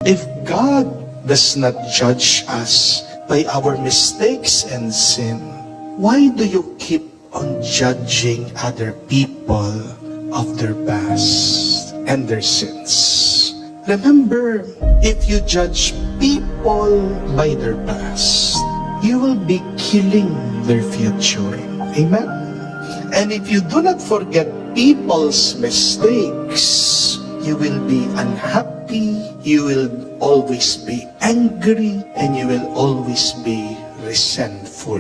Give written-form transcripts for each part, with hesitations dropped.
If God does not judge us by our mistakes and sin, why do you keep on judging other people of their past and their sins? Remember, if you judge people by their past, you will be killing their future. Amen? And if you do not forget people's mistakes, you will be unhappy, you will always be angry, and you will always be resentful.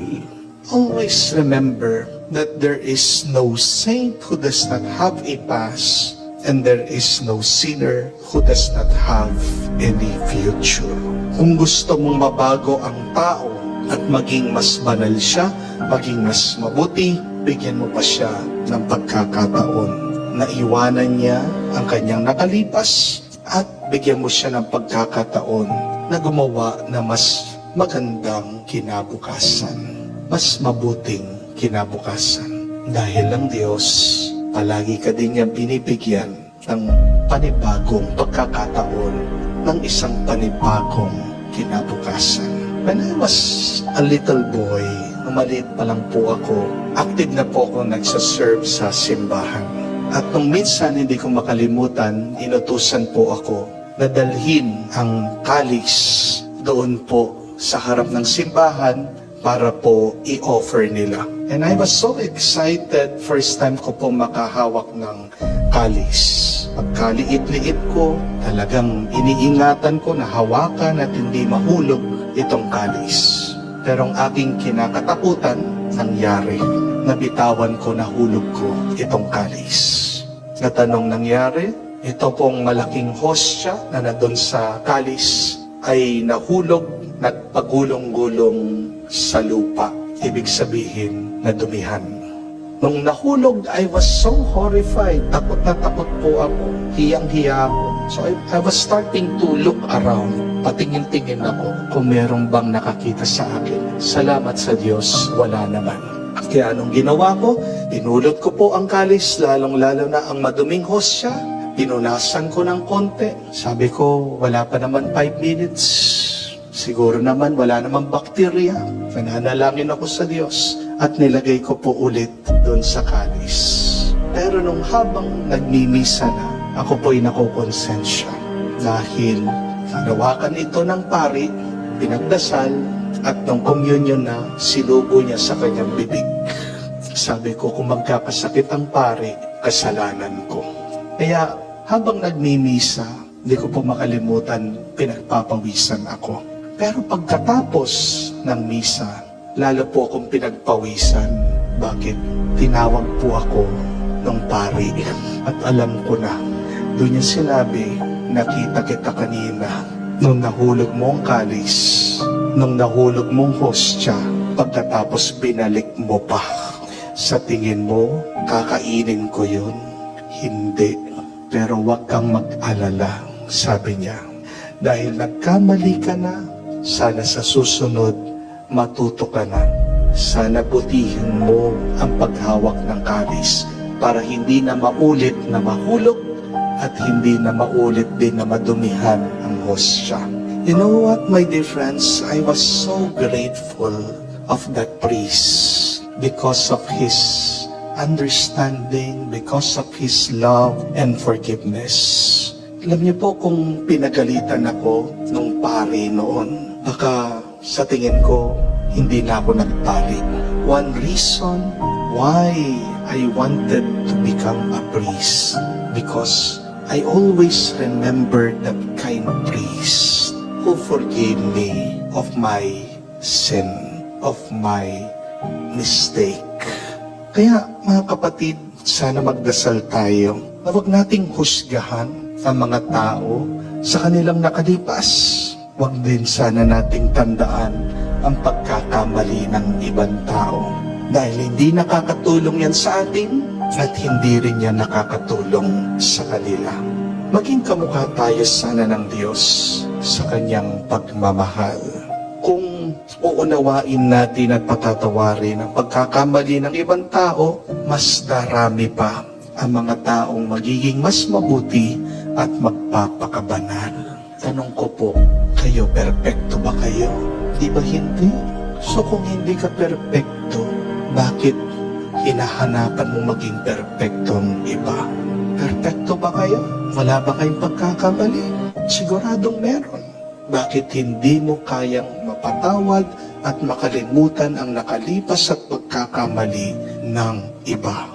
Always remember that there is no saint who does not have a past, and there is no sinner who does not have any future. Kung gusto mong mabago ang tao at maging mas banal siya, maging mas mabuti, bigyan mo pa siya ng pagkakataon na iwanan niya ang kanyang nakalipas at bigyan mo siya ng pagkakataon na gumawa na mas magandang kinabukasan, mas mabuting kinabukasan. Dahil ang Diyos, palagi ka din niya binibigyan ng panibagong pagkakataon, ng isang panibagong kinabukasan. When I was a little boy, maliit pa lang po ako, active na po ako nagsaserve sa simbahan. At nung minsan hindi ko makalimutan, inutusan po ako na dalhin ang kalis doon po sa harap ng simbahan para po i-offer nila. And I was so excited, first time ko po makahawak ng kalis. Pagkaliit-liit ko, talagang iniingatan ko na hawakan at hindi mahulog itong kalis. Pero ang aking kinakatakutan, nangyari. Nabitawan ko, nahulog ko itong kalis. At anong nangyari? Ito pong malaking hostya na nandun sa kalis ay nahulog, nagpagulong-gulong sa lupa. Ibig sabihin, nadumihan. Nung nahulog, I was so horrified. Takot na takot po ako. Hiyang-hiya ako. So I was starting to look around. Patingin-tingin ako kung merong bang nakakita sa akin. Salamat sa Diyos, wala naman. Kaya anong ginawa ko? Pinulot ko po ang kalis, lalong-lalo na ang maduming hostya. Pinunasan ko ng konti. Sabi ko, wala pa naman 5 minutes. Siguro naman, wala namang bakterya. Nananalangin ako sa Diyos at nilagay ko po ulit doon sa kalis. Pero nung habang nagmimisa na, ako po'y nakukonsensya. Dahil hinawakan ito ng pari, pinagdasal, at nung communion na, sinubo niya sa kanyang bibig. Sabi ko, kung magkakasakit ang pari, kasalanan ko. Kaya habang nagmimisa, hindi ko po makalimutan, pinagpapawisan ako. Pero pagkatapos ng misa, lalo po akong pinagpawisan. Bakit? Tinawag po ako ng pari. At alam ko na, doon niya sinabi, nakita kita kanina. Nung nahulog mo ang kalis, nung nahulog mong hostya, pagkatapos binalik mo pa. Sa tingin mo, kakainin ko yun? Hindi. Pero huwag kang mag-alala, sabi niya. Dahil nagkamali ka na, sana sa susunod, matuto ka na. Sana butihin mo ang paghawak ng kalis para hindi na maulit na mahulog at hindi na maulit din na madumihan ang hostya. You know what, my dear friends? I was so grateful of that priest because of his understanding, because of his love and forgiveness. Alam niyo po kung pinagalitan ako nung pari noon, baka sa tingin ko, hindi na ako nagpali. One reason why I wanted to become a priest, because I always remember that kind priest who forgave me of my sin, of my mistake. Kaya mga kapatid, sana magdasal tayo na huwag nating husgahan ang mga tao sa kanilang nakalipas. Huwag din sana nating tandaan ang pagkakamali ng ibang tao. Dahil hindi nakakatulong yan sa atin at hindi rin yan nakakatulong sa kanila. Maging kamukha tayo sana ng Diyos sa kanyang pagmamahal. Kung uunawain natin at patatawarin ang pagkakamali ng ibang tao, mas darami pa ang mga taong magiging mas mabuti at magpapakabanal. Tanong ko po, kayo, perpekto ba kayo? Di ba hindi? So kung hindi ka perpekto, bakit hinahanapan mo maging perpektong iba? Perpekto ba kayo? Wala ba kayong pagkakamali? Siguradong meron. Bakit hindi mo kayang mapatawad at makalimutan ang nakalipas at pagkakamali ng iba?